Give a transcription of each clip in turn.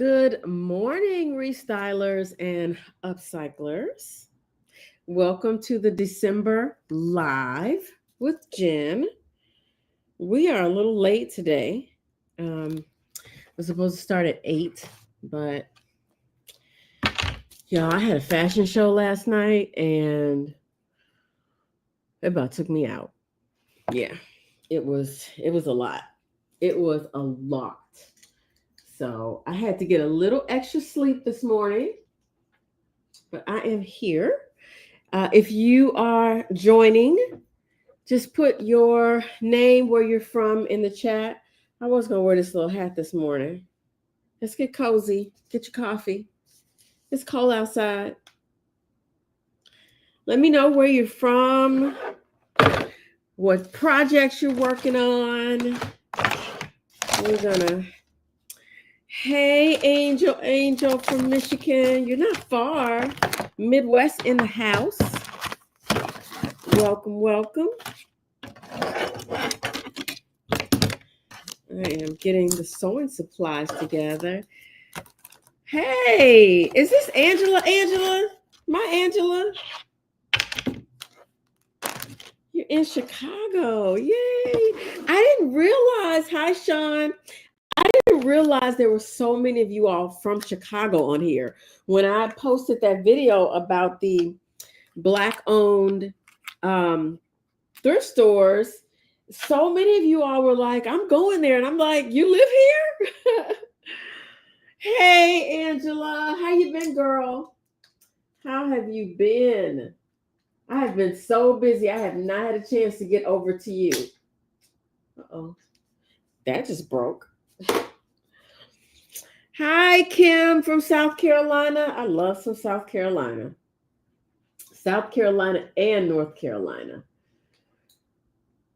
Good morning, Restylers and Upcyclers. Welcome to the December Live with Jen. We are a little late today. We're supposed to start at 8, but y'all, I had a fashion show last night and it about took me out. Yeah, it was a lot. It was a lot. So I had to get a little extra sleep this morning, but I am here. If you are joining, just put your name, where you're from in the chat. I was going to wear this little hat this morning. Let's get cozy. Get your coffee. It's cold outside. Let me know where you're from, what projects you're working on. We're going to... Hey, Angel from Michigan. You're not far. Midwest in the house. Welcome. I am getting the sewing supplies together. Hey, is this Angela? My Angela? You're in Chicago. Yay. I didn't realize. Hi, Sean. I didn't realize there were so many of you all from Chicago on here. When I posted that video about the Black-owned thrift stores, so many of you all were like, I'm going there. And I'm like, you live here? Hey, Angela. How you been, girl? How have you been? I have been so busy. I have not had a chance to get over to you. Uh-oh. That just broke. Hi, Kim from South Carolina. I love some South Carolina. South Carolina and North Carolina.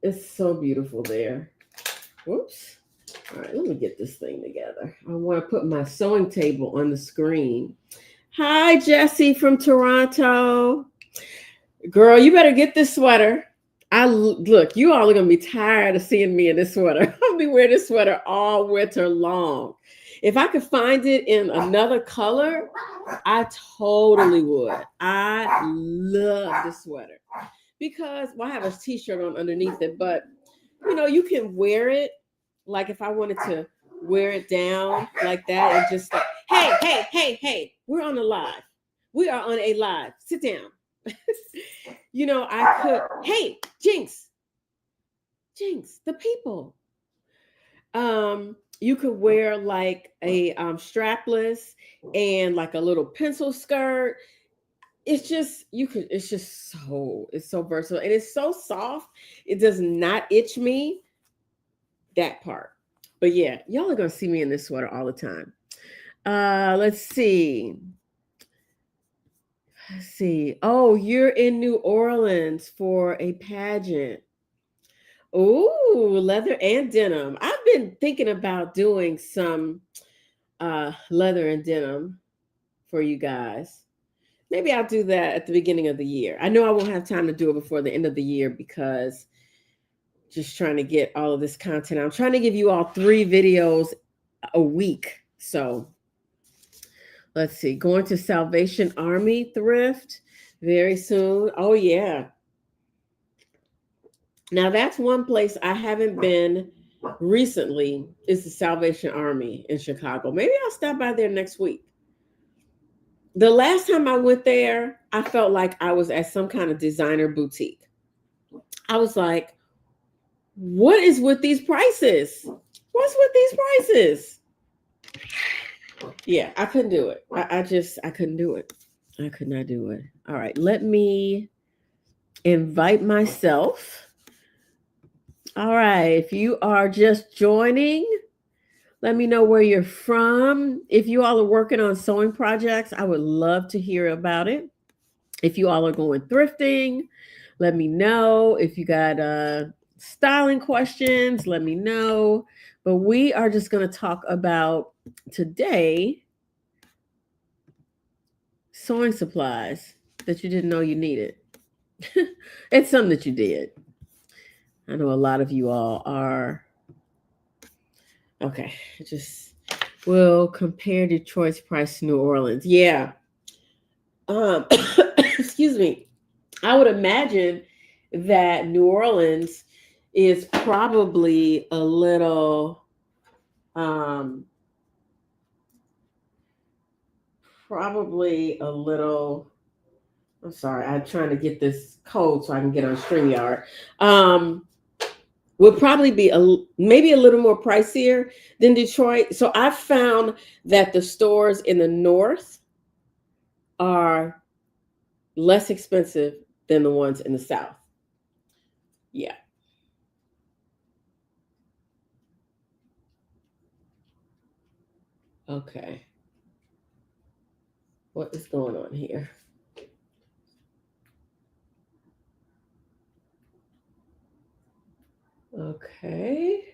It's so beautiful there. Whoops. All right, let me get this thing together. I want to put my sewing table on the screen. Hi, Jessie from Toronto. Girl, you better get this sweater. Look, you all are going to be tired of seeing me in this sweater. I'll be wearing this sweater all winter long. If I could find it in another color, I totally would. I love this sweater because, well, I have a t-shirt on underneath it, but you can wear it. Like if I wanted to wear it down like that and just like, hey, we're on a live. We are on a live. Sit down. I could, hey, Jinx, the people. You could wear like a strapless and like a little pencil skirt. It's so versatile and it's so soft. It does not itch me, that part. But yeah, y'all are going to see me in this sweater all the time. Let's see. Oh, you're in New Orleans for a pageant. Ooh, leather and denim. I've been thinking about doing some leather and denim for you guys. Maybe I'll do that at the beginning of the year. I know I won't have time to do it before the end of the year because just trying to get all of this content. I'm trying to give you all 3 videos a week. So let's see. Going to Salvation Army Thrift very soon. Oh, yeah. Now, that's one place I haven't been recently is the Salvation Army in Chicago. Maybe I'll stop by there next week. The last time I went there, I felt like I was at some kind of designer boutique. I was like, what is with these prices? What's with these prices? Yeah, I couldn't do it. I couldn't do it. I could not do it. All right, let me invite myself. All right, if you are just joining, let me know where you're from. If you all are working on sewing projects, I would love to hear about it. If you all are going thrifting, let me know. If you got styling questions, let me know. But we are just going to talk about today sewing supplies that you didn't know you needed. It's something that you did. I know a lot of you all are. Okay, just will compare Detroit's price to New Orleans. Yeah. Excuse me. I would imagine that New Orleans is um, probably a little, I'm sorry, I'm trying to get this code so I can get on StreamYard. Um, would probably be maybe a little more pricier than Detroit. So I found that the stores in the north are less expensive than the ones in the south. Yeah. Okay. What is going on here? Okay.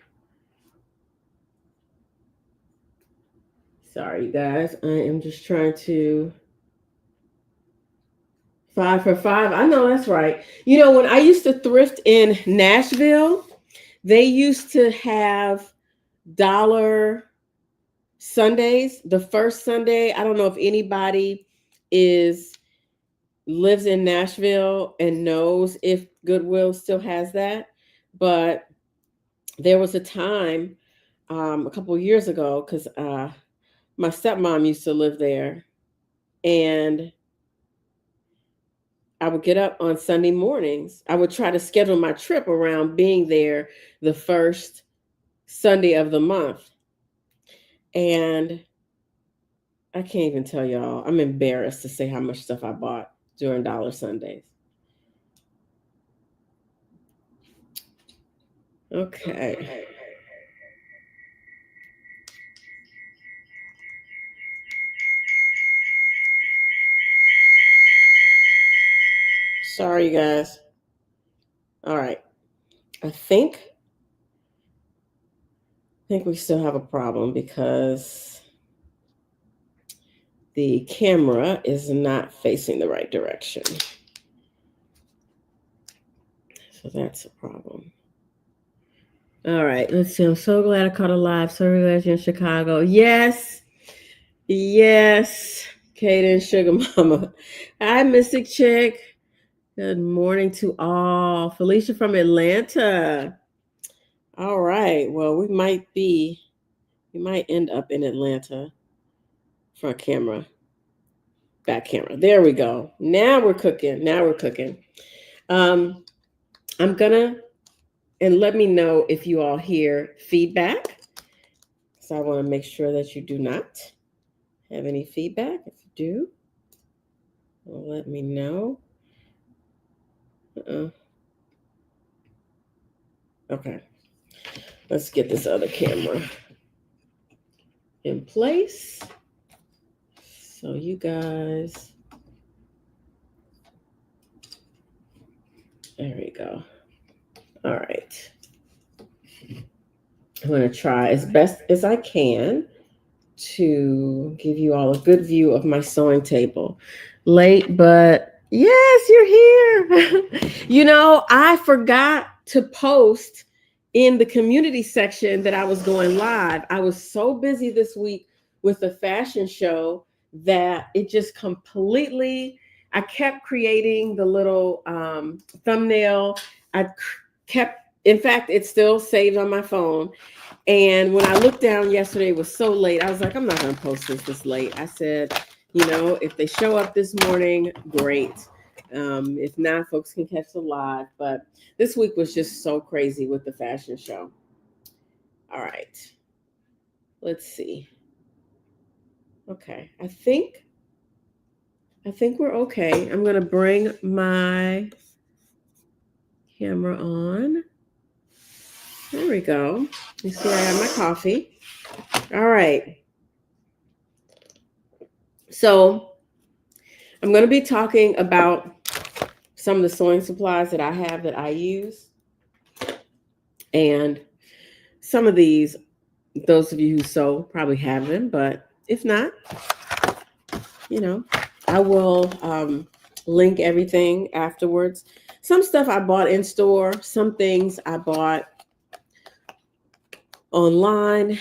Sorry, you guys. I am just trying to 5 for 5. I know that's right. You know, when I used to thrift in Nashville, they used to have dollar Sundays. The first Sunday, I don't know if anybody is lives in Nashville and knows if Goodwill still has that, but there was a time a couple of years ago because my stepmom used to live there, and I would get up on Sunday mornings. I would try to schedule my trip around being there the first Sunday of the month. And I can't even tell y'all, I'm embarrassed to say how much stuff I bought during Dollar Sundays. Okay. Sorry, you guys. All right. I think we still have a problem because the camera is not facing the right direction. So that's a problem. All right, let's see. I'm so glad I caught a live. So glad you're in Chicago. Yes. Yes. Kaden, Sugar Mama. Hi, Mystic Chick. Good morning to all. Felicia from Atlanta. All right. Well, we might end up in Atlanta. Front camera. Back camera. There we go. Now we're cooking. I'm gonna, and let me know if you all hear feedback. So I want to make sure that you do not have any feedback. If you do, let me know. Okay. Let's get this other camera in place. So you guys, there we go. All right. I'm going to try as best as I can to give you all a good view of my sewing table. Late, but yes, you're here. You know, I forgot to post in the community section that I was going live. I was so busy this week with the fashion show that it just completely, I kept creating the little thumbnail. In fact, it's still saved on my phone. And when I looked down yesterday, it was so late. I was like, I'm not going to post this late. I said, you know, if they show up this morning, great. If not, folks can catch the live. But this week was just so crazy with the fashion show. All right. Let's see. Okay. I think we're okay. I'm going to bring my camera on. There we go. You see, I have my coffee. All right. So I'm going to be talking about some of the sewing supplies that I have that I use. And some of these, those of you who sew probably have them, but if not, you know, I will link everything afterwards. Some stuff I bought in store, some things I bought online,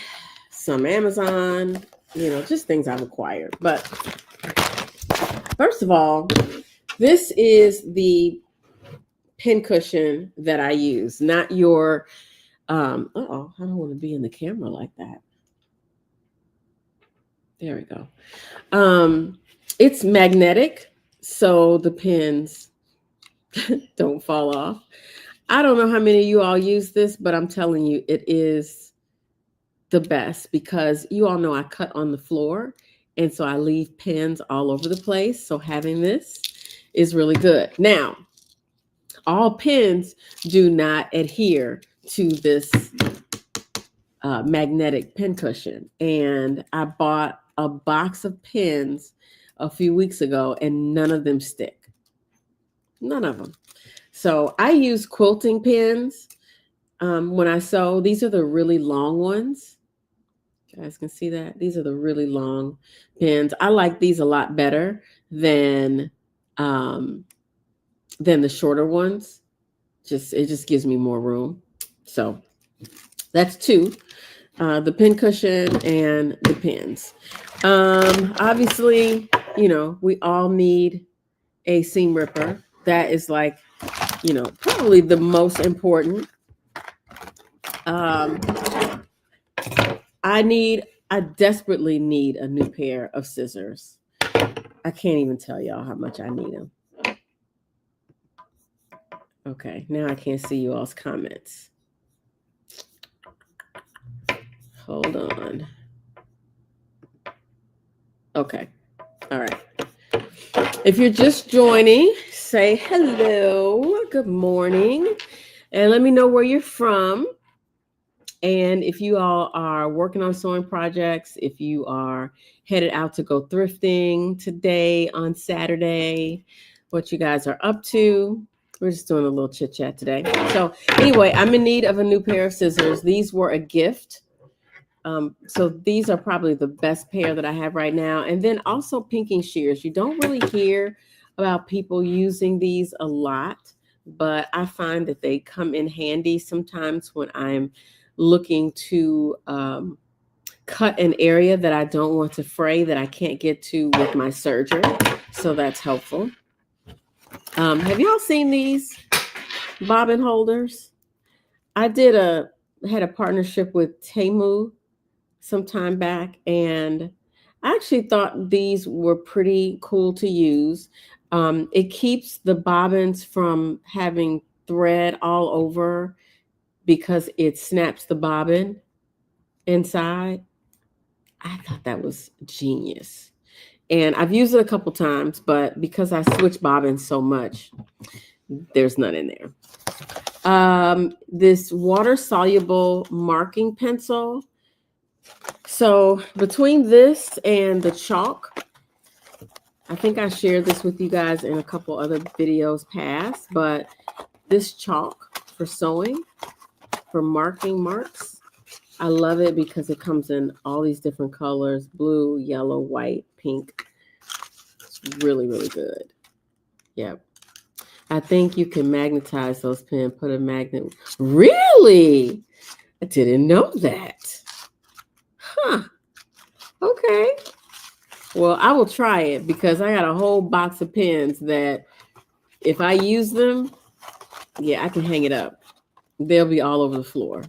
some Amazon, just things I've acquired. But first of all, this is the pin cushion that I use, not your, I don't want to be in the camera like that. There we go. It's magnetic, so the pins don't fall off. I don't know how many of you all use this, but I'm telling you, it is the best because you all know I cut on the floor, and so I leave pins all over the place. So having this is really good. Now, all pins do not adhere to this magnetic pin cushion. And I bought a box of pins a few weeks ago, and none of them stick. None of them. So I use quilting pins when I sew. These are the really long ones. You guys can see that? These are the really long pins. I like these a lot better than the shorter ones. It just gives me more room. So that's two. The pin cushion and the pins. Obviously, we all need a seam ripper. That is like, probably the most important. I desperately need a new pair of scissors. I can't even tell y'all how much I need them. Okay, now I can't see you all's comments. Hold on. Okay. All right. If you're just joining, say hello. Good morning. And let me know where you're from. And if you all are working on sewing projects, if you are headed out to go thrifting today on Saturday, what you guys are up to. We're just doing a little chit chat today. So anyway, I'm in need of a new pair of scissors. These were a gift. So these are probably the best pair that I have right now. And then also pinking shears. You don't really hear about people using these a lot, but I find that they come in handy sometimes when I'm looking to cut an area that I don't want to fray, that I can't get to with my serger. So that's helpful. Have y'all seen these bobbin holders? I had a partnership with Temu some time back, and I actually thought these were pretty cool to use. It keeps the bobbins from having thread all over because it snaps the bobbin inside. I thought that was genius. And I've used it a couple times, but because I switch bobbins so much, there's none in there. This water-soluble marking pencil. So between this and the chalk, I think I shared this with you guys in a couple other videos past, but this chalk for sewing, for marking marks, I love it because it comes in all these different colors: blue, yellow, white, pink. It's really, really good. Yep. I think you can magnetize those pins, put a magnet. Really? I didn't know that. Huh. Okay. Well, I will try it because I got a whole box of pins that if I use them, I can hang it up. They'll be all over the floor.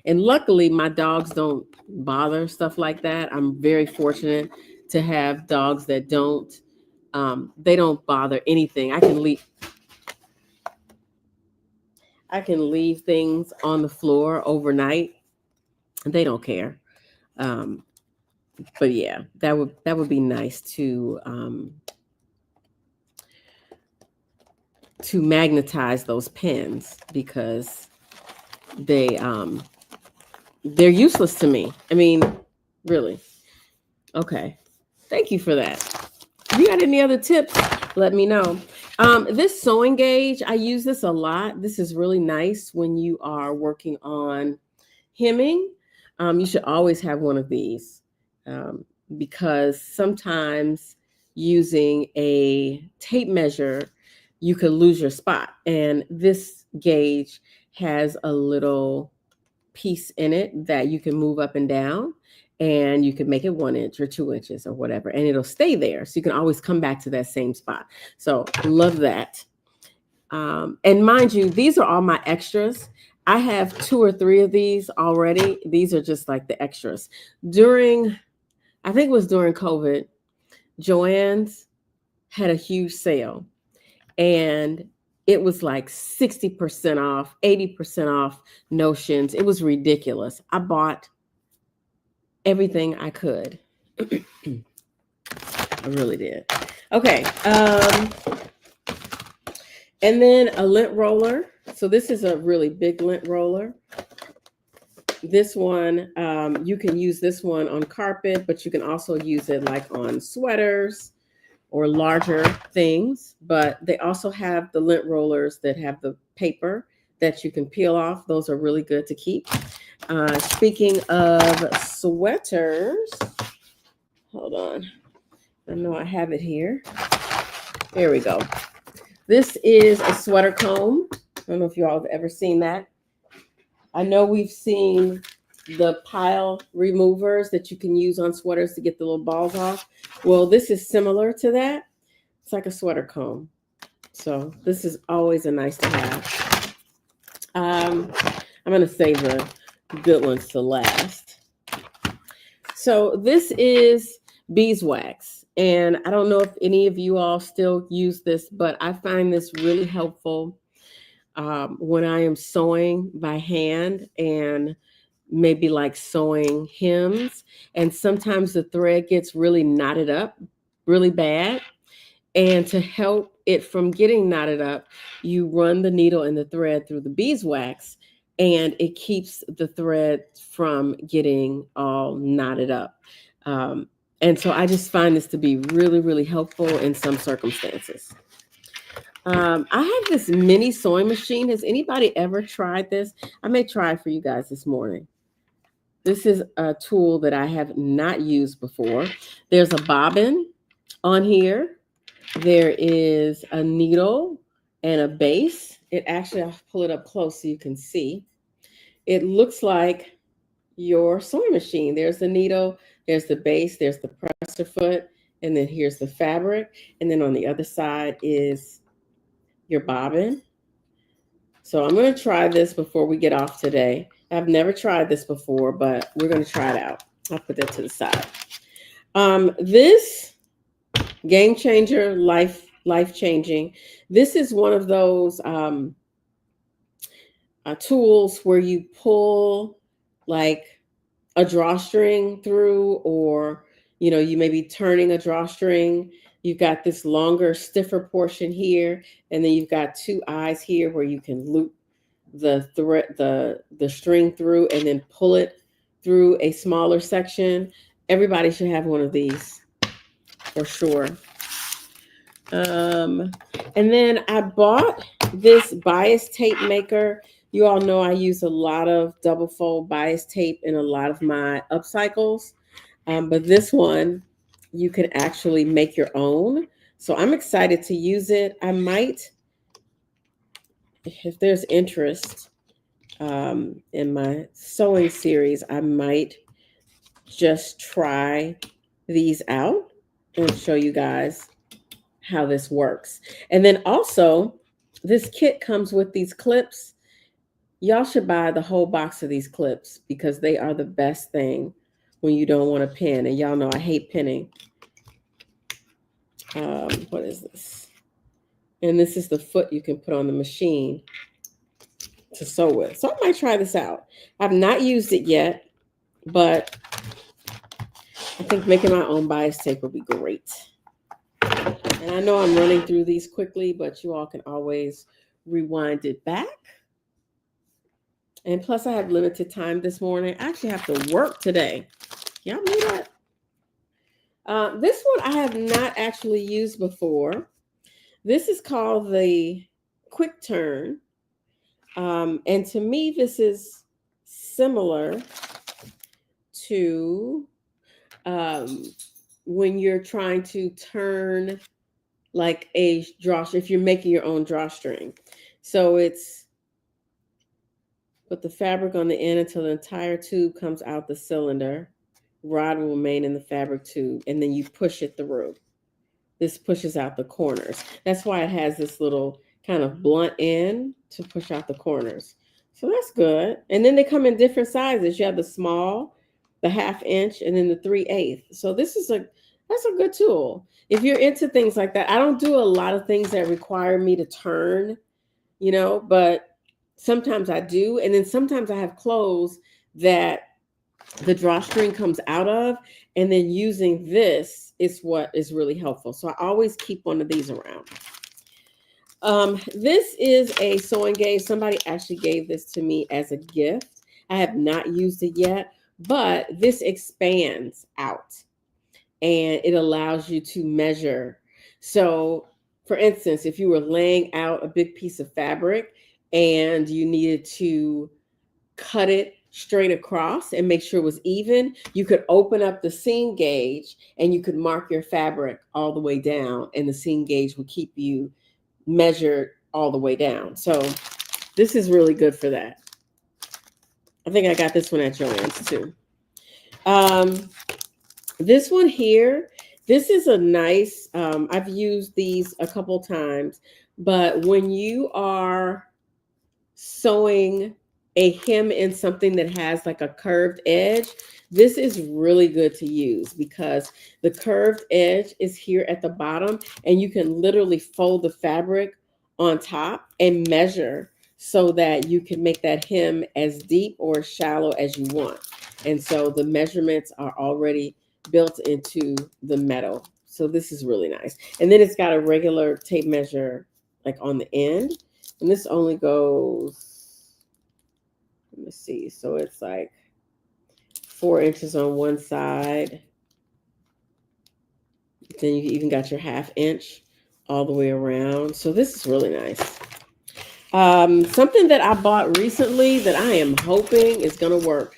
And luckily, my dogs don't bother stuff like that. I'm very fortunate to have dogs that they don't bother anything. I can leave things on the floor overnight. They don't care. But yeah, that would be nice to magnetize those pins because they're useless to me. I mean, really. Okay. Thank you for that. If you got any other tips, let me know. This sewing gauge, I use this a lot. This is really nice when you are working on hemming. You should always have one of these because sometimes using a tape measure, you could lose your spot. And this gauge has a little piece in it that you can move up and down. and you can make it 1 inch or 2 inches or whatever, and it'll stay there. So you can always come back to that same spot. So love that. And mind you, these are all my extras. I have 2 or 3 of these already. These are just like the extras. I think it was during COVID, Joann's had a huge sale, and it was like 60% off, 80% off notions. It was ridiculous. I bought everything I could. I really did. Okay. And then a lint roller. So this is a really big lint roller. This one, you can use this one on carpet, but you can also use it like on sweaters or larger things. But they also have the lint rollers that have the paper that you can peel off. Those are really good to keep. Speaking of sweaters, hold on. I know I have it here. There we go. This is a sweater comb. I don't know if you all have ever seen that. I know we've seen the pile removers that you can use on sweaters to get the little balls off. Well, this is similar to that. It's like a sweater comb. So this is always a nice to have. I'm going to save the good ones to last. So this is beeswax. And I don't know if any of you all still use this, but I find this really helpful when I am sewing by hand and maybe like sewing hems. And sometimes the thread gets really knotted up really bad. And to help it from getting knotted up, you run the needle and the thread through the beeswax, and it keeps the thread from getting all knotted up. And so I just find this to be really, really helpful in some circumstances. I have this mini sewing machine. Has anybody ever tried this? I may try it for you guys this morning. This is a tool that I have not used before. There's a bobbin on here. There is a needle and a base. It actually, I'll pull it up close so you can see. It looks like your sewing machine. There's the needle, there's the base, there's the presser foot, and then here's the fabric. And then on the other side is your bobbin. So I'm going to try this before we get off today. I've never tried this before, but we're going to try it out. I'll put that to the side. This game changer, life changing. This is one of those tools where you pull like a drawstring through, or you may be turning a drawstring. You've got this longer, stiffer portion here, and then you've got 2 eyes here where you can loop the thread, the string through, and then pull it through a smaller section. Everybody should have one of these for sure. And then I bought this bias tape maker. You all know I use a lot of double fold bias tape in a lot of my Upcycles. But this one, you can actually make your own. So I'm excited to use it. I might, if there's interest in my sewing series, I might just try these out and show you guys how this works. And then also, this kit comes with these clips. Y'all should buy the whole box of these clips because they are the best thing when you don't want to pin. And y'all know I hate pinning. What is this? And this is the foot you can put on the machine to sew with. So I might try this out. I've not used it yet, but I think making my own bias tape would be great. And I know I'm running through these quickly, but you all can always rewind it back. And plus I have limited time this morning. I actually have to work today. Y'all knew that? This one I have not actually used before. This is called the Quick Turn. And to me, this is similar to when you're trying to turn like a drawstring, if you're making your own drawstring. So it's put the fabric on the end until the entire tube comes out the cylinder. rod will remain in the fabric tube, and then you push it through. This pushes out the corners. That's why it has this little kind of blunt end to push out the corners. So that's good. And then they come in different sizes. You have the small, the 1/2 inch, and then the 3/8. So that's a good tool. If you're into things like that, I don't do a lot of things that require me to turn, but sometimes I do. And then sometimes I have clothes that the drawstring comes out of, and then using this is what is really helpful. So I always keep one of these around. This is a sewing gauge. Somebody actually gave this to me as a gift. I have not used it yet, but this expands out and it allows you to measure. So for instance, if you were laying out a big piece of fabric and you needed to cut it straight across and make sure it was even, you could open up the seam gauge and you could mark your fabric all the way down, and the seam gauge would keep you measured all the way down. So this is really good for that. I think I got this one at Joann's too. This one here, this is a nice, I've used these a couple times, but when you are sewing a hem in something that has like a curved edge, this is really good to use because the curved edge is here at the bottom, and you can literally fold the fabric on top and measure so that you can make that hem as deep or shallow as you want. And so the measurements are already built into the metal. So this is really nice. And then it's got a regular tape measure like on the end. And this only goes, let me see. So it's like 4 inches on one side. Then you even got your 1/2 inch all the way around. So this is really nice. Something that I bought recently that I am hoping is going to work.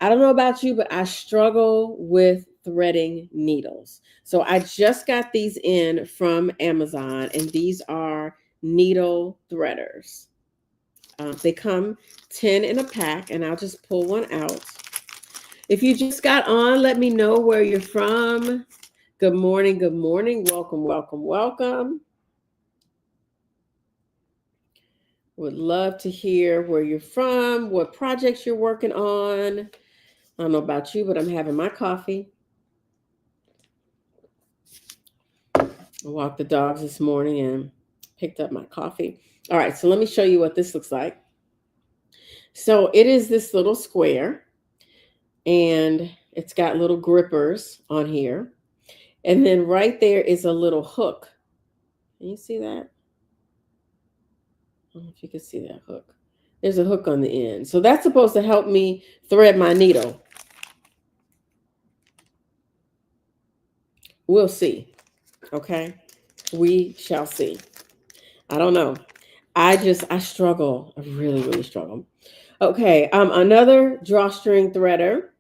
I don't know about you, but I struggle with threading needles. So I just got these in from Amazon, and these are needle threaders. They come 10 in a pack, and I'll just pull one out. If you just got on, let me know where you're from. Good morning. Good morning. Welcome, welcome, welcome. Would love to hear where you're from, what projects you're working on. I don't know about you, but I'm having my coffee. I walked the dogs this morning and picked up my coffee. All right, so let me show you what this looks like. So it is this little square, and it's got little grippers on here. And then right there is a little hook. Can you see that? I don't know if you can see that hook. There's a hook on the end. So that's supposed to help me thread my needle. We'll see. Okay. We shall see. I don't know. I struggle. I really, really struggle. Okay. Another drawstring threader.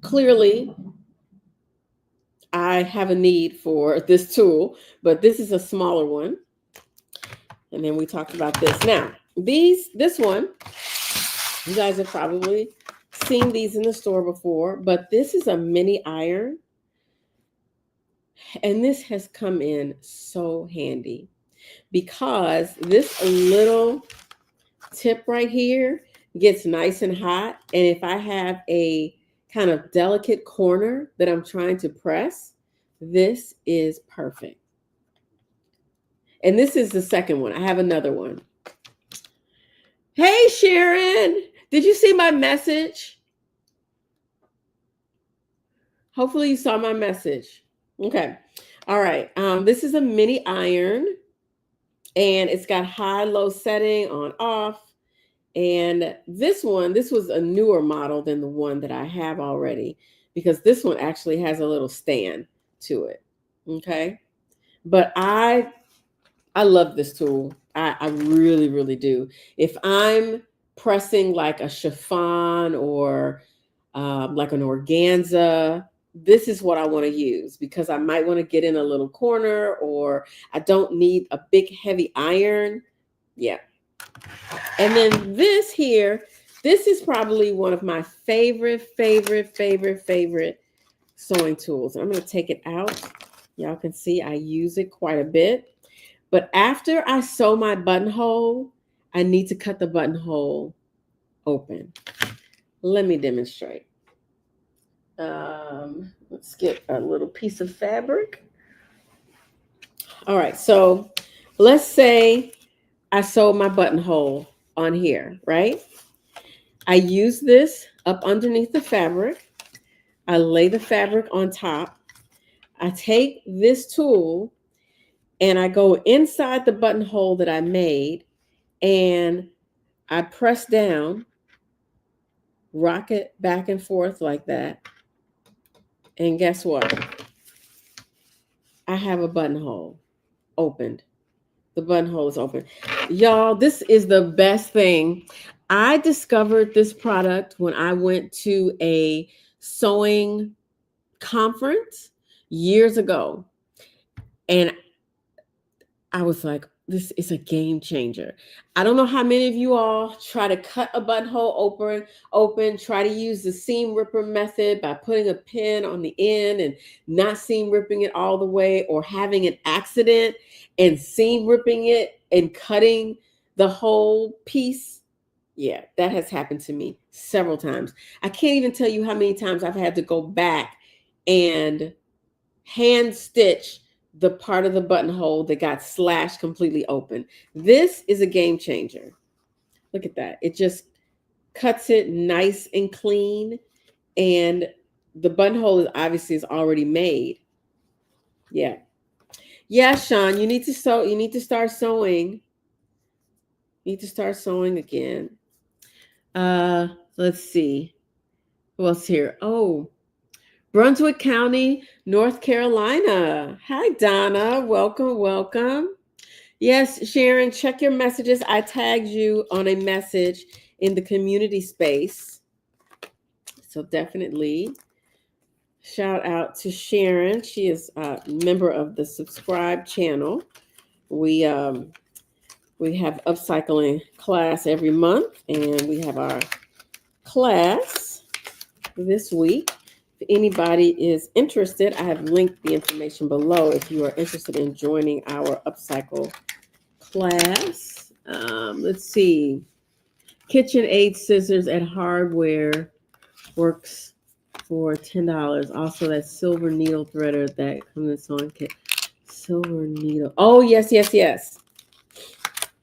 Clearly, I have a need for this tool, but this is a smaller one. And then we talked about this. Now, this one, you guys have probably seen these in the store before, but this is a mini iron. And this has come in so handy because this little tip right here gets nice and hot. And if I have a kind of delicate corner that I'm trying to press, this is perfect. And this is the second one. I have another one. Hey, Sharon, did you see my message? Hopefully you saw my message. Okay. All right. This is a mini iron, and it's got high, low setting on off. And this was a newer model than the one that I have already, because this one actually has a little stand to it. Okay. But I love this tool. I really, really do. If I'm pressing like a chiffon or like an organza, this is what I want to use, because I might want to get in a little corner, or I don't need a big heavy iron. Yeah. And then this here, This is probably one of my favorite sewing tools. I'm going to take it out. Y'all can see I use it quite a bit. But after I sew my buttonhole, I need to cut the buttonhole open. Let me demonstrate. Let's get a little piece of fabric. All right, so let's say I sewed my buttonhole on here, right? I use this up underneath the fabric. I lay the fabric on top. I take this tool and I go inside the buttonhole that I made and I press down, rock it back and forth like that. And guess what? I have a buttonhole opened. The buttonhole is open. Y'all, this is the best thing. I discovered this product when I went to a sewing conference years ago. And I was like, this is a game changer. I don't know how many of you all try to cut a buttonhole open, try to use the seam ripper method by putting a pin on the end and not seam ripping it all the way, or having an accident and seam ripping it and cutting the whole piece. Yeah, that has happened to me several times. I can't even tell you how many times I've had to go back and hand stitch the part of the buttonhole that got slashed completely open. This is a game changer. Look at that. It just cuts it nice and clean. And the buttonhole is already made. Yeah. Yeah, Sean, you need to sew. You need to start sewing. You need to start sewing again. Let's see. Who else here? Oh, Brunswick County, North Carolina. Hi, Donna. Welcome. Yes, Sharon, check your messages. I tagged you on a message in the community space. So definitely shout out to Sharon. She is a member of the subscribe channel. We have upcycling class every month, and we have our class this week. If anybody is interested, I have linked the information below if you are interested in joining our upcycle class. Let's see. KitchenAid scissors at Hardware works for $10. Also, that silver needle threader that comes in sewing kit. Silver needle. Oh, yes.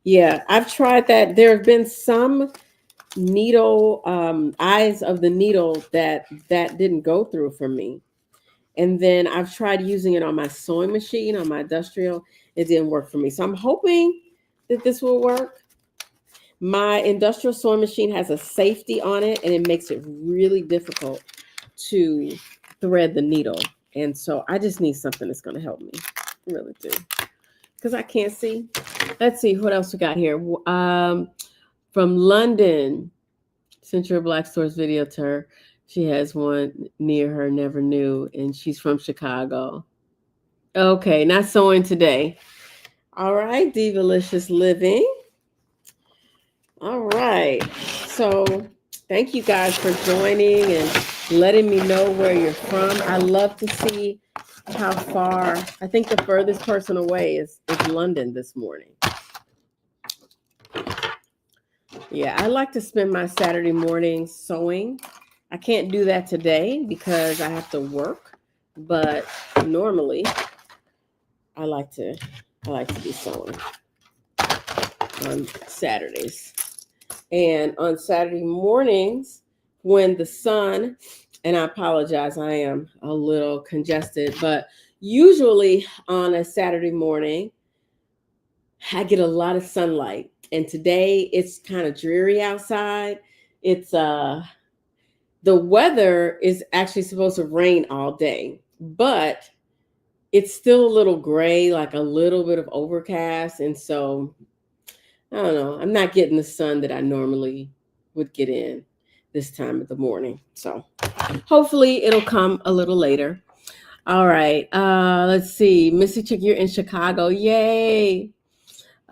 Yeah, I've tried that. There have been some needle eyes of the needle that didn't go through for me, and then I've tried using it on my sewing machine, on my industrial. It didn't work for me, so I'm hoping that this will work. My industrial sewing machine has a safety on it, and it makes it really difficult to thread the needle, and so I just need something that's going to help me. I really do, because I can't see. Let's see what else we got here. From London, Central Black Stores video to her. She has one near her, never knew, and she's from Chicago. Okay, not sewing today. All right, Divalicious Living. All right, so thank you guys for joining and letting me know where you're from. I love to see how far. I think the furthest person away is London this morning. Yeah, I like to spend my Saturday mornings sewing. I can't do that today because I have to work, but normally I like to be sewing on Saturdays. And on Saturday mornings, when the sun, and I apologize, I am a little congested, but usually on a Saturday morning, I get a lot of sunlight. And today it's kind of dreary outside. It's the weather is actually supposed to rain all day, but it's still a little gray, like a little bit of overcast. And so I don't know, I'm not getting the sun that I normally would get in this time of the morning. So hopefully it'll come a little later. All right. Let's see. Missy Chick, you're in Chicago. Yay.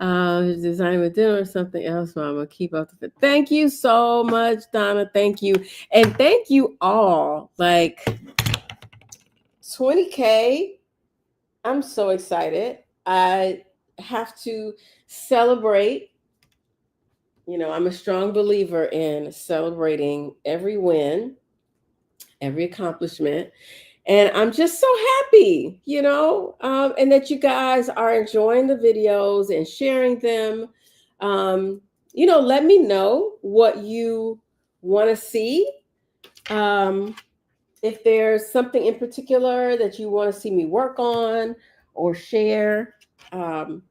Designing with dinner or something else, Mama. Keep up the fit. Thank you so much, Donna. Thank you. And thank you all. Like 20K. I'm so excited. I have to celebrate. You know, I'm a strong believer in celebrating every win, every accomplishment. And I'm just so happy, and that you guys are enjoying the videos and sharing them. Let me know what you want to see. If there's something in particular that you want to see me work on or share. Hang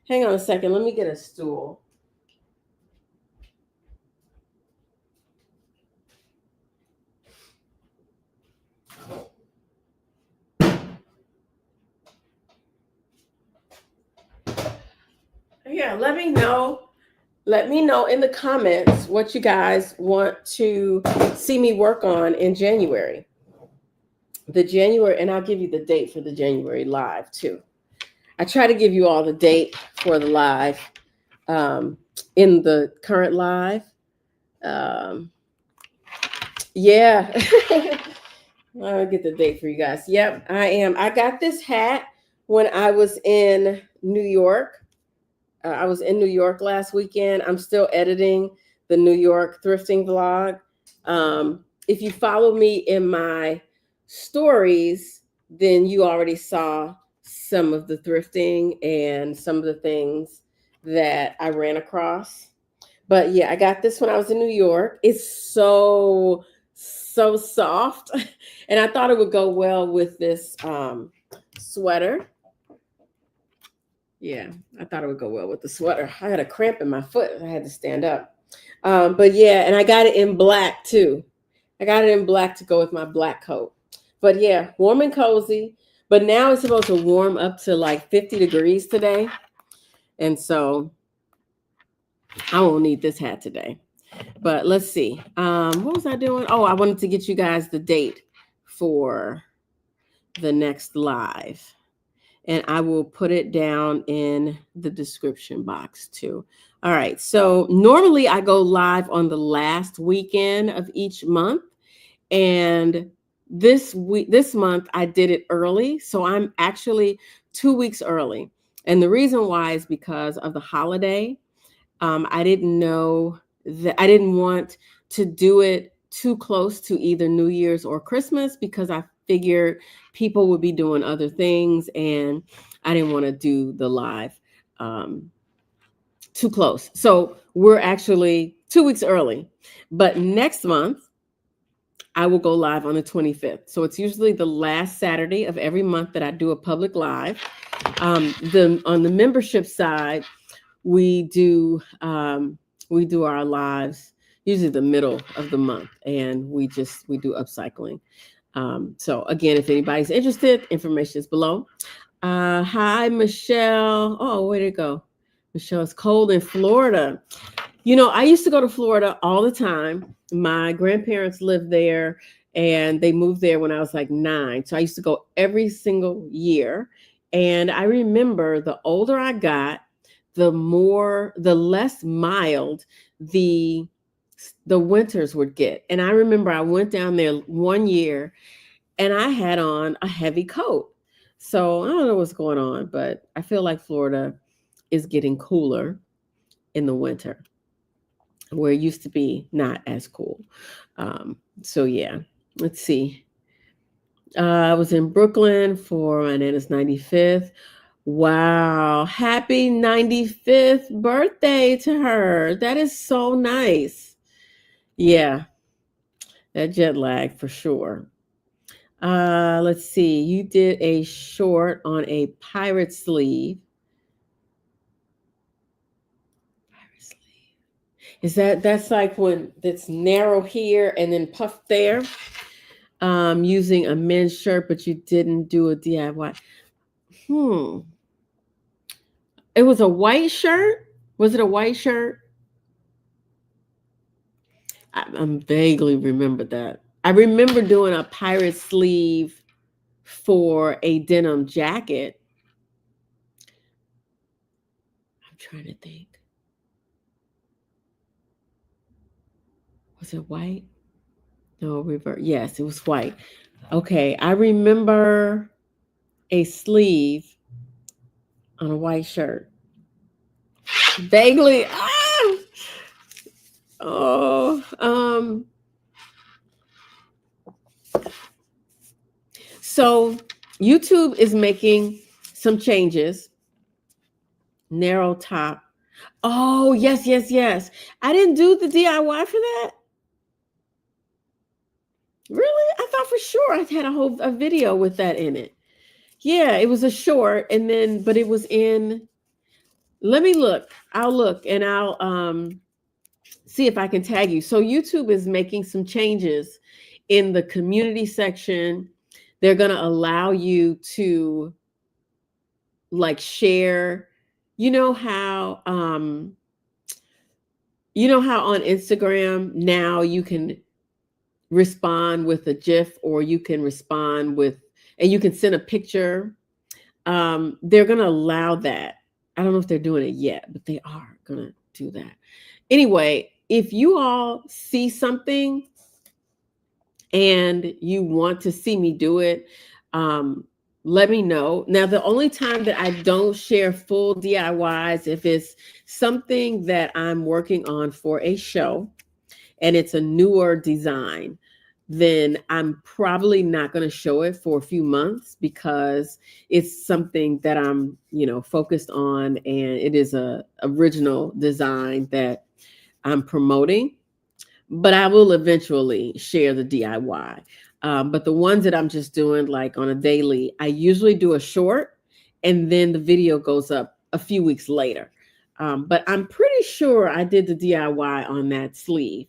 on a second. Let me get a stool. Yeah, let me know. Let me know in the comments what you guys want to see me work on in January. And I'll give you the date for the January live too. I try to give you all the date for the live in the current live. Yeah. I'll get the date for you guys. Yep, I am. I got this hat when I was in New York. I was in New York last weekend. I'm still editing the New York thrifting vlog. If you follow me in my stories, then you already saw some of the thrifting and some of the things that I ran across. But yeah, I got this when I was in New York. It's so soft. And I thought it would go well with this sweater. Yeah, I thought it would go well with the sweater. I had a cramp in my foot. I had to stand up. But yeah, and I got it in black too. I got it in black to go with my black coat. But yeah, warm and cozy. But now it's supposed to warm up to like 50 degrees today. And so I won't need this hat today. But let's see. What was I doing? Oh, I wanted to get you guys the date for the next live. And I will put it down in the description box too. All right. So normally I go live on the last weekend of each month. And this month I did it early. So I'm actually 2 weeks early. And the reason why is because of the holiday. I didn't know that I didn't want to do it too close to either New Year's or Christmas because I figured people would be doing other things and I didn't want to do the live too close. So we're actually 2 weeks early. But next month, I will go live on the 25th. So it's usually the last Saturday of every month that I do a public live. On the membership side, we do our lives usually the middle of the month, and we do upcycling. So again, if anybody's interested, information is below. Hi, Michelle. Oh, where'd it go? Michelle, it's cold in Florida. I used to go to Florida all the time. My grandparents lived there and they moved there when I was like 9. So I used to go every single year. And I remember the older I got, the less mild the winters would get. And I remember I went down there one year and I had on a heavy coat. So I don't know what's going on, but I feel like Florida is getting cooler in the winter, where it used to be not as cool. So yeah, let's see. I was in Brooklyn for my Nana's 95th. Wow. Happy 95th birthday to her. That is so nice. Yeah, that jet lag for sure. Let's see. You did a short on a pirate sleeve. Is that's like when it's narrow here and then puffed there? Using a men's shirt, but you didn't do a DIY. It was a white shirt? Was it a white shirt? I'm vaguely remember that. I remember doing a pirate sleeve for a denim jacket. I'm trying to think. Was it white? No, reverse. Yes, it was white. Okay, I remember a sleeve on a white shirt. Vaguely. Ah! Oh, so YouTube is making some changes. Narrow top. Oh, yes, yes, yes. I didn't do the DIY for that. Really? I thought for sure I had a video with that in it. Yeah, it was a short, and then but it was in. Let me look. I'll look and I'll see if I can tag you. So YouTube is making some changes in the community section. They're going to allow you to like share, you know how on Instagram now you can respond with a GIF, or you can respond with, and you can send a picture. They're going to allow that. I don't know if they're doing it yet, but they are going to do that. Anyway, if you all see something and you want to see me do it, let me know. Now, the only time that I don't share full DIYs, if it's something that I'm working on for a show and it's a newer design, then I'm probably not going to show it for a few months because it's something that I'm, focused on, and it is a original design that I'm promoting. But I will eventually share the DIY. But the ones that I'm just doing like on a daily, I usually do a short and then the video goes up a few weeks later. But I'm pretty sure I did the DIY on that sleeve,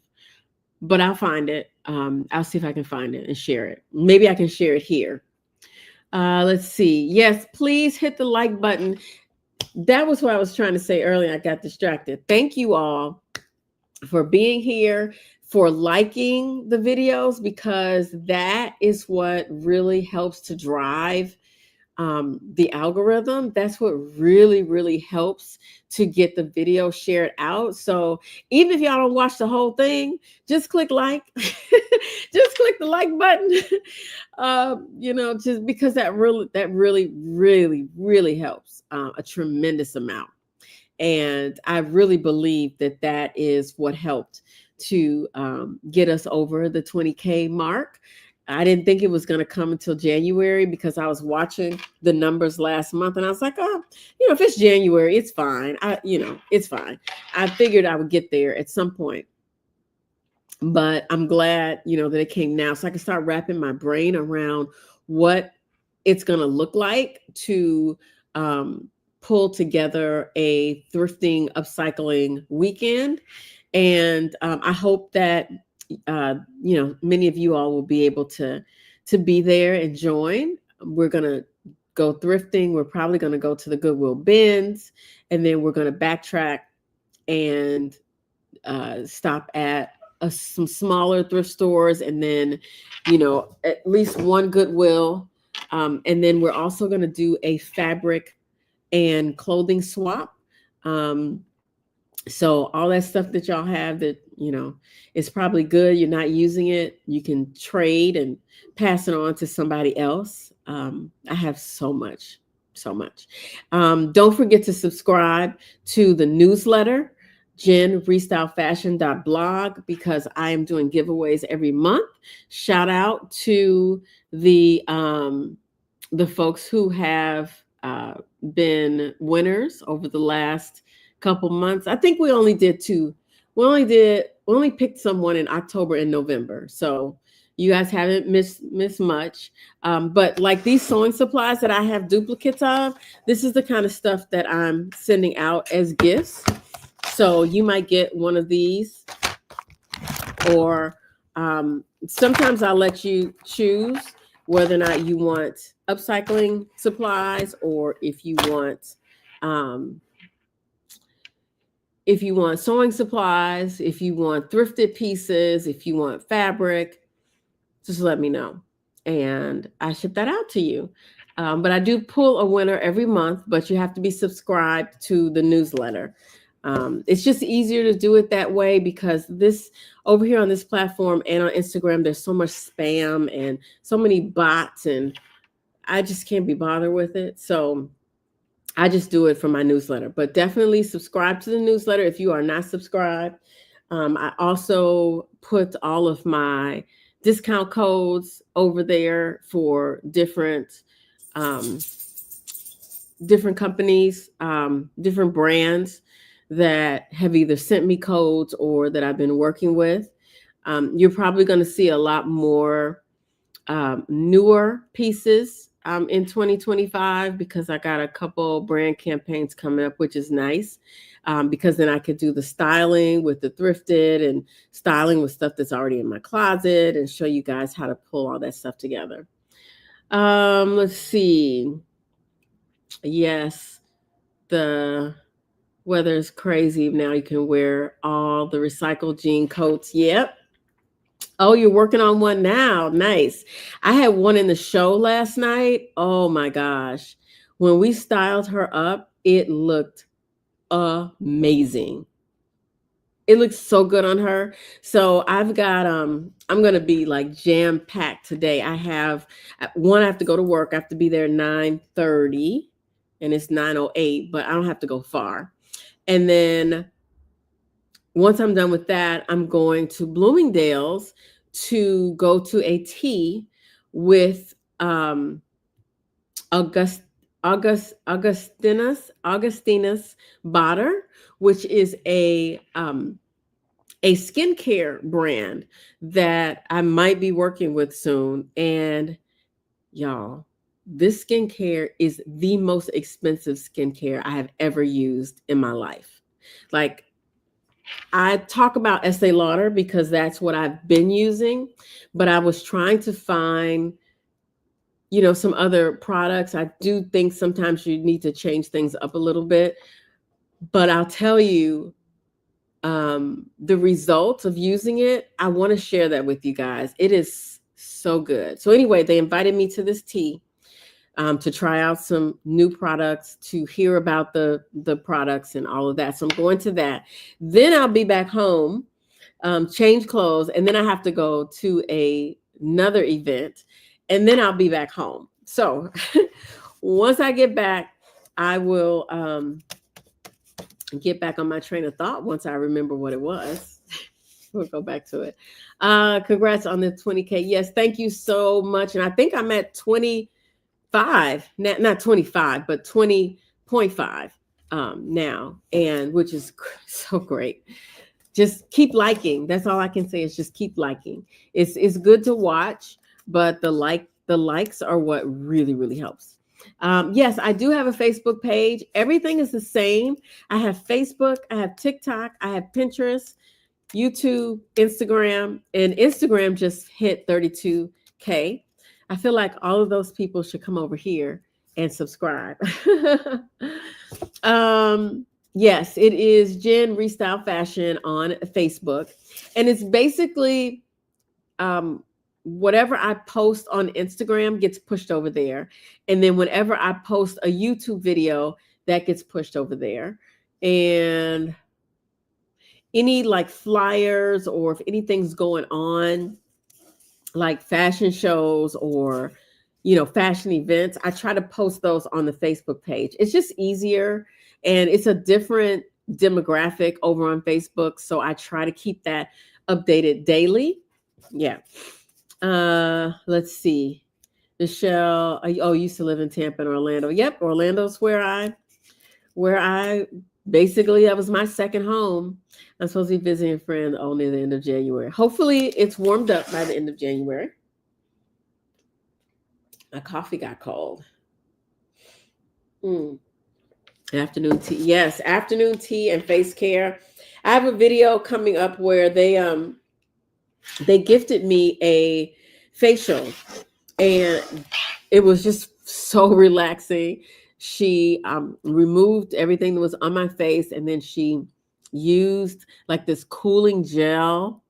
but I'll find it. I'll see if I can find it and share it. Maybe I can share it here. Let's see. Yes, please hit the like button. That was what I was trying to say earlier. I got distracted. Thank you all for being here, for liking the videos, because that is what really helps to drive the algorithm. That's what really, really helps to get the video shared out. So even if y'all don't watch the whole thing, just click like, just click the like button, just because that really, really, really helps a tremendous amount. And I really believe that that is what helped to get us over the 20K mark. I didn't think it was going to come until January because I was watching the numbers last month and I was like, oh, if it's January, it's fine. It's fine. I figured I would get there at some point. But I'm glad, that it came now so I can start wrapping my brain around what it's going to look like to pull together a thrifting, upcycling weekend. And I hope that, many of you all will be able to be there and join. We're going to go thrifting. We're probably going to go to the Goodwill bins, and then we're going to backtrack and stop at some smaller thrift stores, and then, at least one Goodwill. And then we're also going to do a fabric and clothing swap. So all that stuff that y'all have that, is probably good, you're not using it, you can trade and pass it on to somebody else. I have so much. Don't forget to subscribe to the newsletter, jenrestylefashion.blog, because I am doing giveaways every month. Shout out to the folks who have been winners over the last couple months. I think we only did two. We only picked someone in October and November. So you guys haven't missed much. But like these sewing supplies that I have duplicates of, this is the kind of stuff that I'm sending out as gifts. So you might get one of these, or sometimes I'll let you choose whether or not you want upcycling supplies, or if you want sewing supplies, if you want thrifted pieces, if you want fabric, just let me know. and I ship that out to you. But I do pull a winner every month, but you have to be subscribed to the newsletter. It's just easier to do it that way because this over here on this platform and on Instagram, there's so much spam and so many bots, and I just can't be bothered with it. So I just do it for my newsletter, but definitely subscribe to the newsletter if you are not subscribed. I also put all of my discount codes over there for um, different companies, different brands that have either sent me codes or that I've been working with. You're probably going to see a lot more newer pieces in 2025 because I got a couple brand campaigns coming up, which is nice because then I could do the styling with the thrifted and styling with stuff that's already in my closet and show you guys how to pull all that stuff together. Let's see. Yes, the weather is crazy. Now you can wear all the recycled jean coats. Yep. Oh, you're working on one now. Nice. I had one in the show last night. Oh my gosh. When we styled her up, it looked amazing. It looks so good on her. So I've got I'm gonna be like jam-packed today. I have I have to go to work. I have to be there 9:30 and it's 9:08, but I don't have to go far. And then once I'm done with that, I'm going to Bloomingdale's to go to a tea with August Augustinus Botter, which is a skincare brand that I might be working with soon. And y'all, this skincare is the most expensive skincare I have ever used in my life. Like, I talk about Estee Lauder because that's what I've been using, but I was trying to find, some other products. I do think sometimes you need to change things up a little bit, but I'll tell you, the results of using it, I want to share that with you guys. It is so good. So anyway, they invited me to this tea to try out some new products, to hear about the products and all of that. So I'm going to that. Then I'll be back home, change clothes, and then I have to go to another event, and then I'll be back home. So once I get back, I will get back on my train of thought once I remember what it was. We'll go back to it. Congrats on the 20K. Yes, thank you so much. And I think I'm at 25, not 25, but 20.5 now, and which is so great. Just keep liking. That's all I can say is just keep liking. It's good to watch, but the likes are what really, really helps. Yes, I do have a Facebook page. Everything is the same. I have Facebook, I have TikTok, I have Pinterest, YouTube, Instagram, and Instagram just hit 32K. I feel like all of those people should come over here and subscribe. Yes, it is Jen Restyle Fashion on Facebook. And it's basically whatever I post on Instagram gets pushed over there. And then whenever I post a YouTube video, that gets pushed over there. And any like flyers, or if anything's going on, like fashion shows or, fashion events, I try to post those on the Facebook page. It's just easier, and it's a different demographic over on Facebook. So I try to keep that updated daily. Yeah. Let's see. Michelle, used to live in Tampa and Orlando. Yep, Orlando's where I basically, that was my second home. I'm supposed to be visiting a friend only the end of January. Hopefully it's warmed up by the end of January. My coffee got cold. Afternoon tea. Yes, afternoon tea and face care. I have a video coming up where they gifted me a facial, and it was just so relaxing. She removed everything that was on my face, and then she used like this cooling gel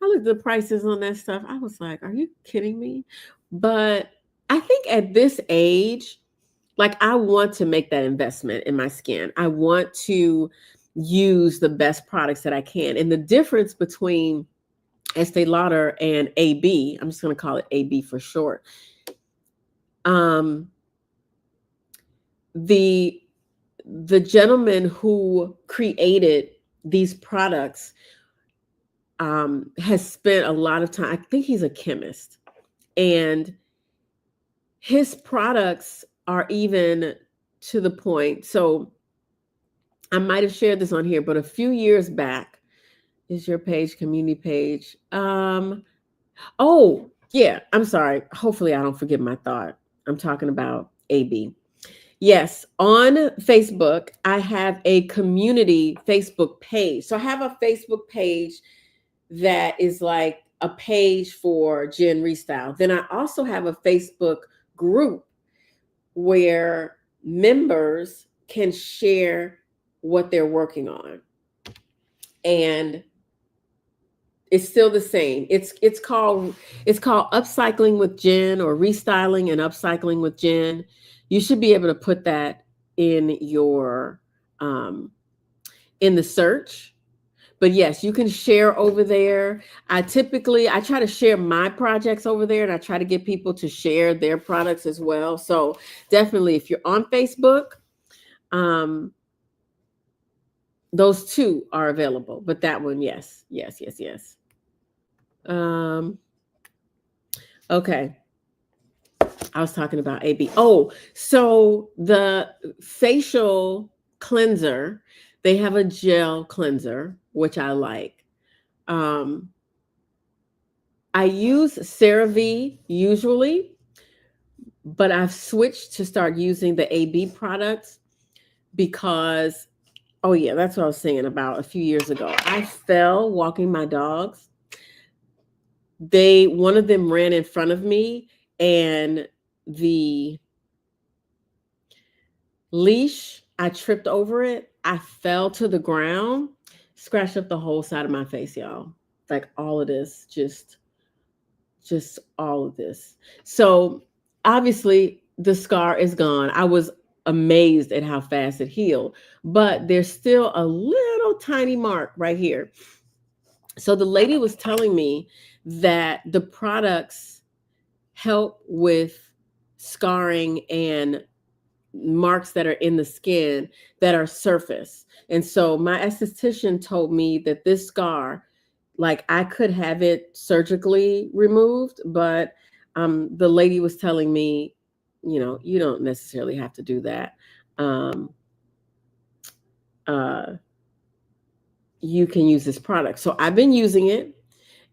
I looked at the prices on that stuff. I was like, are you kidding me? But I think at this age, like I want to make that investment in my skin. I want to use the best products that I can. And the difference between Estee Lauder and AB, I'm just going to call it AB for short. The gentleman who created these products has spent a lot of time. I think he's a chemist, and his products are even to the point. So I might have shared this on here, but a few years back, is your page, community page. Oh, yeah, I'm sorry. Hopefully I don't forget my thought. I'm talking about AB. Yes, on Facebook, I have a community Facebook page. So I have a Facebook page that is like a page for Jen Restyle. Then I also have a Facebook group where members can share what they're working on. And it's still the same. It's called Upcycling with Jen, or Restyling and Upcycling with Jen. You should be able to put that in your in the search. But yes, you can share over there. I try to share my projects over there, and I try to get people to share their products as well. So definitely, if you're on Facebook, those two are available. But that one, yes. Okay. I was talking about AB. Oh, so the facial cleanser, they have a gel cleanser, which I like. I use CeraVe usually, but I've switched to start using the AB products because, oh yeah, that's what I was saying about a few years ago. I fell walking my dogs. One of them ran in front of me, and the leash, I tripped over it. I fell to the ground, scratched up the whole side of my face, y'all. Like all of this, just all of this. So obviously the scar is gone. I was amazed at how fast it healed, but there's still a little tiny mark right here. So the lady was telling me that the products help with scarring and marks that are in the skin that are surface. And so my esthetician told me that this scar, like I could have it surgically removed, but the lady was telling me, you don't necessarily have to do that. You can use this product. So I've been using it,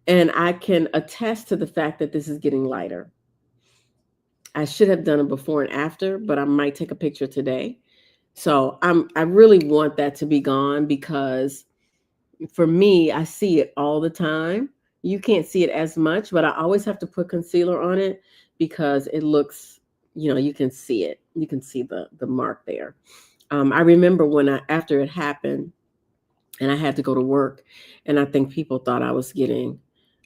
and I can attest to the fact that this is getting lighter. I should have done a before and after, but I might take a picture today. So I really want that to be gone, because for me, I see it all the time. You can't see it as much, but I always have to put concealer on it because it looks, you can see it. You can see the mark there. I remember after it happened and I had to go to work, and I think people thought I was getting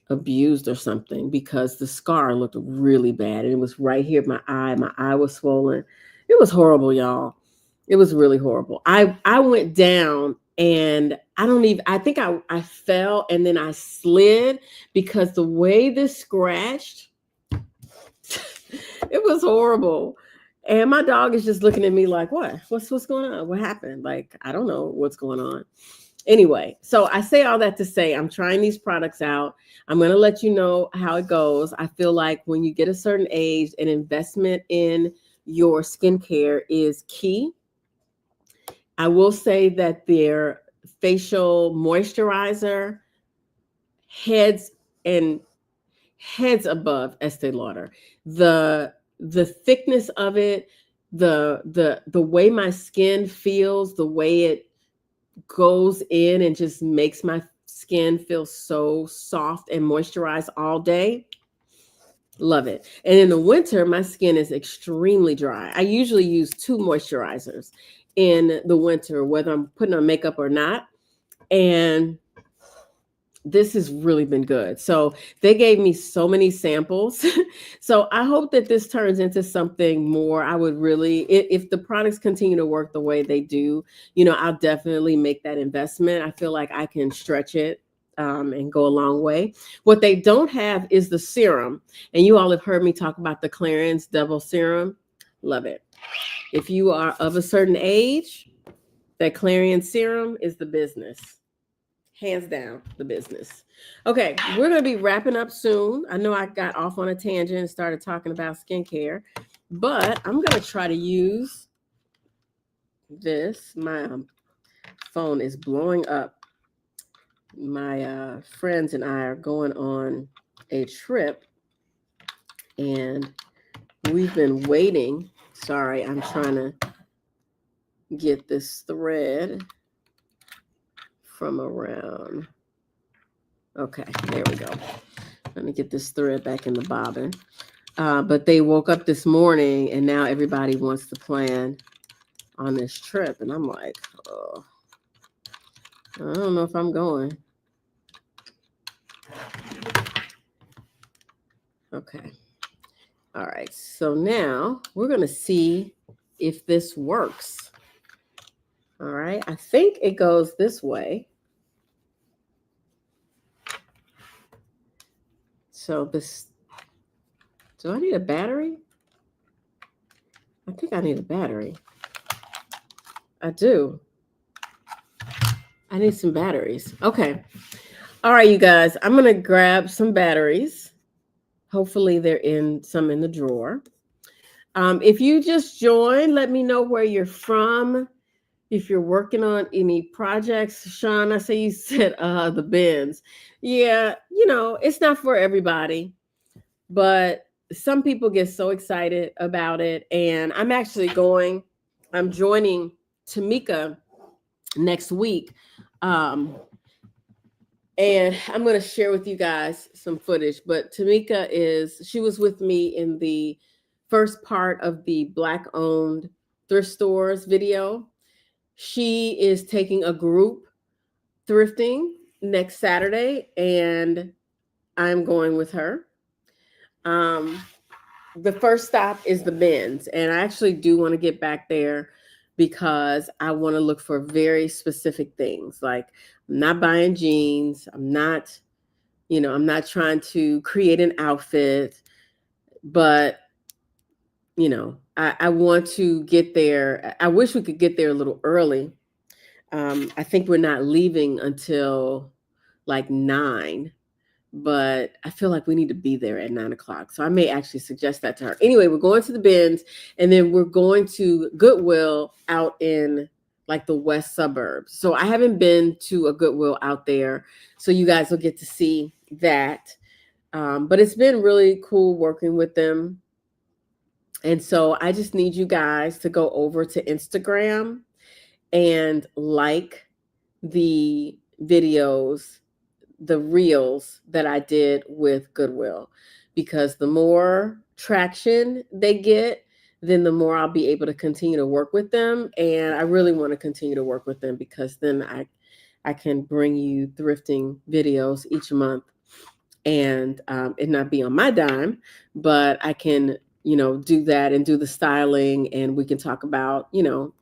abused or something because the scar looked really bad. And it was right here, my eye was swollen. It was horrible, y'all. It was really horrible. I went down, and I think I fell, and then I slid because the way this scratched, it was horrible. And my dog is just looking at me like, what's going on? What happened? Like, I don't know what's going on. Anyway, so I say all that to say I'm trying these products out. I'm going to let you know how it goes. I feel like when you get a certain age, an investment in your skincare is key. I will say that their facial moisturizer heads above Estee Lauder. The thickness of it, the way my skin feels, the way it goes in and just makes my skin feel so soft and moisturized all day. Love it. And in the winter, my skin is extremely dry. I usually use 2 moisturizers in the winter, whether I'm putting on makeup or not. And this has really been good. So they gave me so many samples. So I hope that this turns into something more. I would really, if the products continue to work the way they do, I'll definitely make that investment. I feel like I can stretch it and go a long way. What they don't have is the serum. And you all have heard me talk about the Clarins Double Serum. Love it. If you are of a certain age, that Clarion serum is the business. Hands down, the business. Okay, we're going to be wrapping up soon. I know I got off on a tangent and started talking about skincare, but I'm going to try to use this. My phone is blowing up. My friends and I are going on a trip, and we've been waiting. Sorry, I'm trying to get this thread from around. Okay, there we go. Let me get this thread back in the bobbin. But they woke up this morning and now everybody wants to plan on this trip. And I'm like, oh, I don't know if I'm going. Okay. All right. So now we're going to see if this works. All right. I think it goes this way. So this, do I need a battery? I think I need a battery. I do. I need some batteries. Okay. All right, you guys, I'm going to grab some batteries. Hopefully they're in the drawer. If you just joined, let me know where you're from. If you're working on any projects, Sean, I say you said the bins. Yeah, it's not for everybody, but some people get so excited about it. And I'm joining Tamika next week. And I'm going to share with you guys some footage, but Tamika she was with me in the first part of the Black owned thrift stores video. She is taking a group thrifting next Saturday, and I'm going with her. The first stop is the bins, and I actually do want to get back there because I want to look for very specific things. Like, I'm not buying jeans. I'm not trying to create an outfit, but I want to get there. I wish we could get there a little early. I think we're not leaving until like 9, but I feel like we need to be there at 9:00. So I may actually suggest that to her. Anyway, we're going to the bins, and then we're going to Goodwill out in like the west suburbs. So I haven't been to a Goodwill out there, so you guys will get to see that. But it's been really cool working with them. And so I just need you guys to go over to Instagram and like the videos, the reels that I did with Goodwill, because the more traction they get, then the more I'll be able to continue to work with them. And I really want to continue to work with them because then I can bring you thrifting videos each month, and it not be on my dime, but I can do that and do the styling, and we can talk about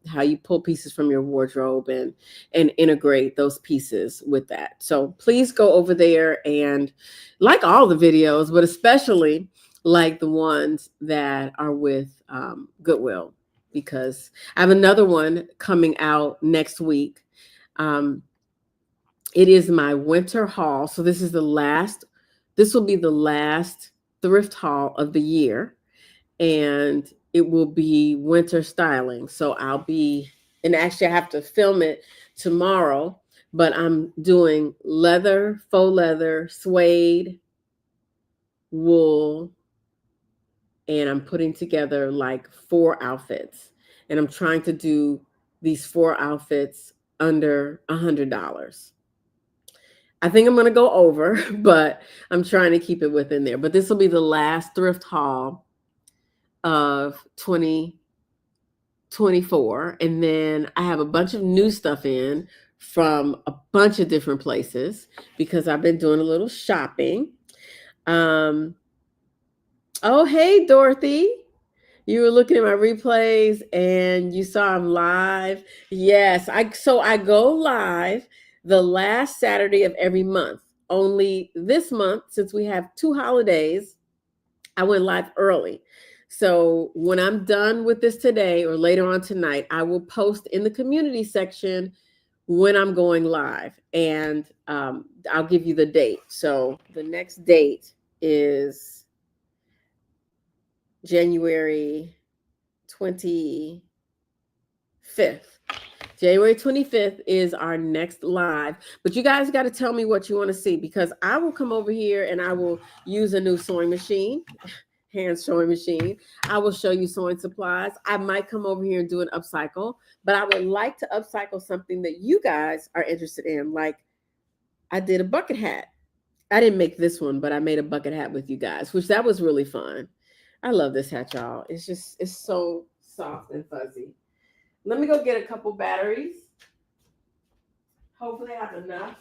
how you pull pieces from your wardrobe and integrate those pieces with that. So please go over there and like all the videos, but especially like the ones that are with Goodwill, because I have another one coming out next week. It is my winter haul. So this will be the last thrift haul of the year, and it will be winter styling. So and actually I have to film it tomorrow, but I'm doing leather, faux leather, suede, wool, and I'm putting together like 4 outfits. And I'm trying to do these 4 outfits under $100. I think I'm going to go over, but I'm trying to keep it within there. But this will be the last thrift haul of 2024. And then I have a bunch of new stuff in from a bunch of different places because I've been doing a little shopping. Oh, hey, Dorothy. You were looking at my replays and you saw I'm live. Yes, I go live the last Saturday of every month. Only this month, since we have 2 holidays, I went live early. So when I'm done with this today or later on tonight, I will post in the community section when I'm going live, and I'll give you the date. So the next date is January 25th. January 25th is our next live. But you guys got to tell me what you want to see, because I will come over here and I will use a new sewing machine, hand sewing machine. I will show you sewing supplies. I might come over here and do an upcycle, but I would like to upcycle something that you guys are interested in. Like I did a bucket hat. I didn't make this one, but I made a bucket hat with you guys, which that was really fun. I love this hat, y'all. It's so soft and fuzzy. Let me go get a couple batteries. Hopefully I have enough.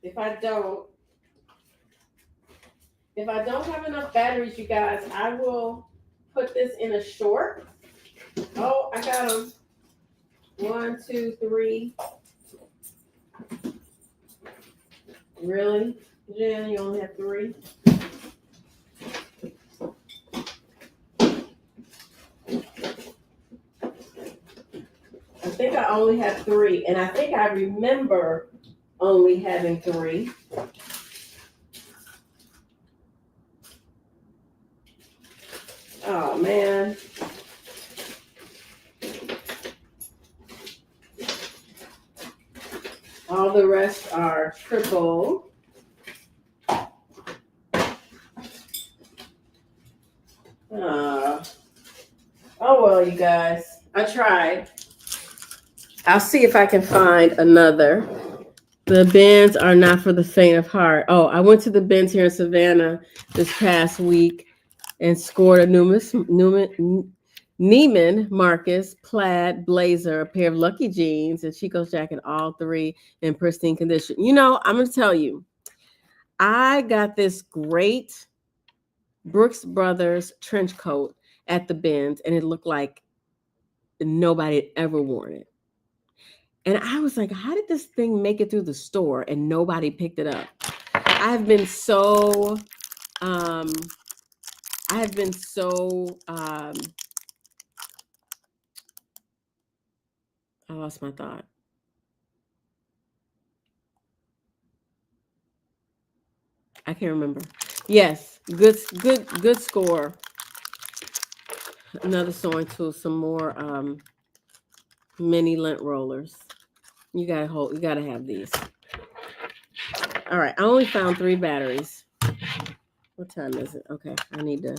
If I don't have enough batteries, you guys, I will put this in a short. Oh, I got them. 1, 2, 3. Really? Jen, you only have 3? I think I only have 3, and I think I remember only having 3. Oh, man. All the rest are triple. Oh, well, you guys. I tried. I'll see if I can find another. The bins are not for the faint of heart. Oh, I went to the bins here in Savannah this past week and scored a Neiman Marcus plaid blazer, a pair of Lucky jeans, and Chico's jacket, all 3 in pristine condition. You know, I'm going to tell you, I got this great Brooks Brothers trench coat at the bins, and it looked like nobody had ever worn it. And I was like, how did this thing make it through the store and nobody picked it up? I lost my thought. I can't remember. Yes, good score. Another sewing tool, some more mini lint rollers. You gotta have these. All right, I only found 3 batteries. What time is it? Okay, I need to.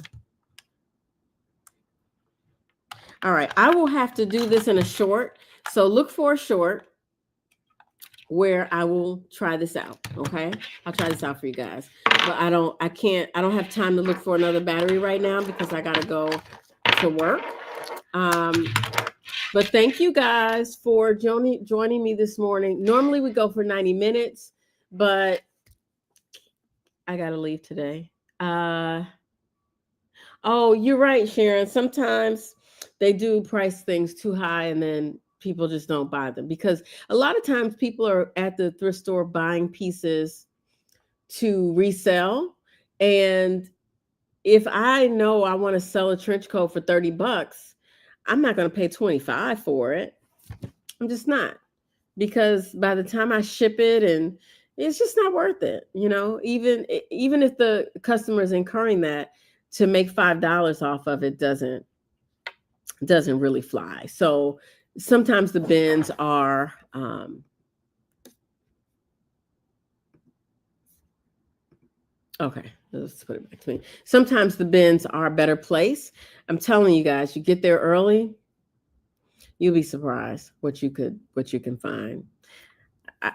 All right, I will have to do this in a short. So look for a short where I will try this out. Okay, I'll try this out for you guys. But I don't have time to look for another battery right now because I gotta go to work. But thank you guys for joining me this morning. Normally we go for 90 minutes, but I gotta leave today. Oh, you're right, Sharon. Sometimes they do price things too high and then people just don't buy them, because a lot of times people are at the thrift store buying pieces to resell. And if I know I want to sell a trench coat for $30, I'm not going to pay $25 for it. I'm just not, because by the time I ship it, and it's just not worth it. You know, even if the customer is incurring that, to make $5 off of it doesn't really fly. So sometimes the bins are okay, let's put it back to me. Sometimes the bins are a better place. I'm telling you guys, you get there early, you'll be surprised what you can find.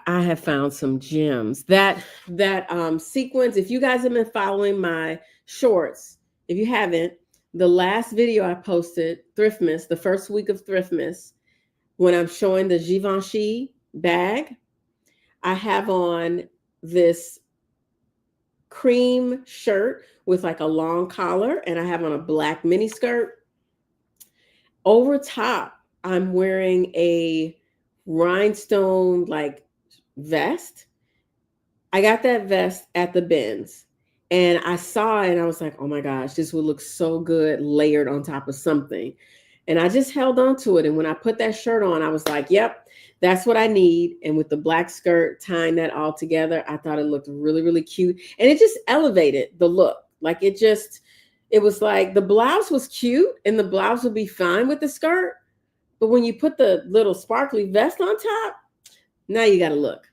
I have found some gems. That sequence, if you guys have been following my shorts, if you haven't, the last video I posted, Thriftmas, the first week of Thriftmas, when I'm showing the Givenchy bag, I have on this cream shirt with like a long collar, and I have on a black mini skirt. Over top, I'm wearing a rhinestone like vest. I got that vest at the bins, and I saw it and I was like, oh my gosh, this would look so good layered on top of something. And I just held on to it. And when I put that shirt on, I was like, yep, that's what I need. And with the black skirt, tying that all together, I thought it looked really, really cute. And it just elevated the look. Like it was like the blouse was cute and the blouse would be fine with the skirt. But when you put the little sparkly vest on top, now you got to look.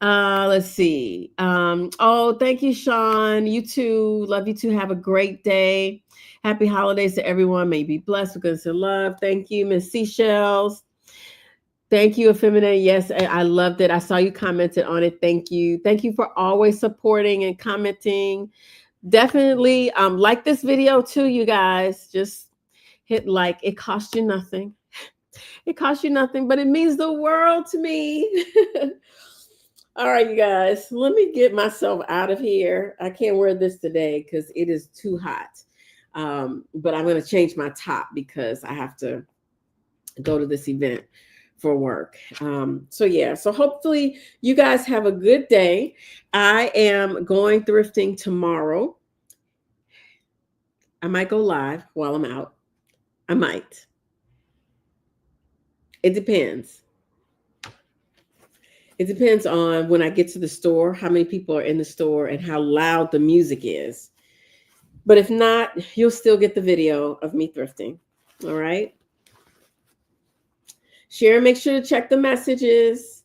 Let's see. Oh, thank you, Sean. You too. Love you too. Have a great day. Happy holidays to everyone. May you be blessed with goodness and love. Thank you, Miss Seashells. Thank you, Effeminate. Yes, I loved it. I saw you commented on it. Thank you. Thank you for always supporting and commenting. Definitely like this video too, you guys. Just hit like. It costs you nothing. It costs you nothing, but it means the world to me. All right, you guys, let me get myself out of here. I can't wear this today because it is too hot. But I'm going to change my top because I have to go to this event for work. So hopefully you guys have a good day. I am going thrifting tomorrow. I might go live while I'm out. I might. It depends. It depends on when I get to the store, how many people are in the store, and how loud the music is. But if not, you'll still get the video of me thrifting. All right. Share, make sure to check the messages.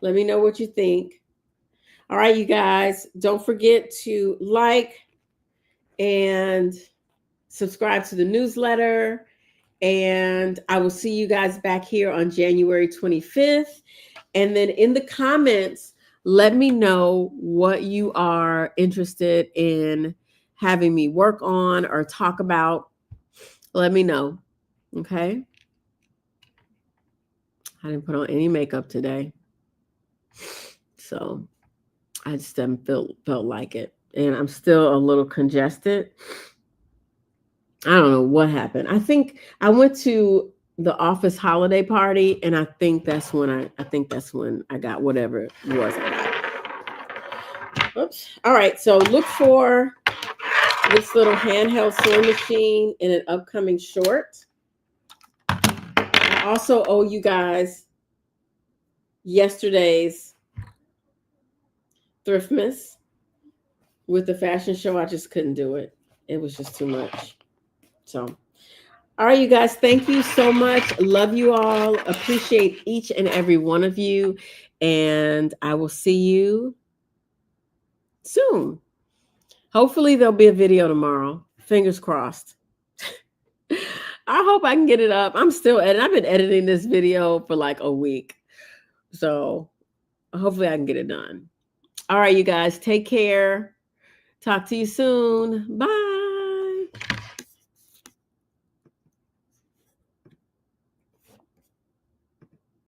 Let me know what you think. All right, you guys, don't forget to like and subscribe to the newsletter. And I will see you guys back here on January 25th. And then in the comments, let me know what you are interested in having me work on or talk about. Let me know. Okay. I didn't put on any makeup today. So I just haven't felt like it. And I'm still a little congested. I don't know what happened. I think I went to the office holiday party, and I think that's when I got whatever it was I got. Oops. All right. So look for this little handheld sewing machine in an upcoming short. I also owe you guys yesterday's Thriftmas with the fashion show. I just couldn't do it. It was just too much. So, all right, you guys, thank you so much. Love you all. Appreciate each and every one of you. And I will see you soon. Hopefully there'll be a video tomorrow. Fingers crossed. I hope I can get it up. I'm still editing. I've been editing this video for like a week. So hopefully I can get it done. All right, you guys, take care. Talk to you soon. Bye.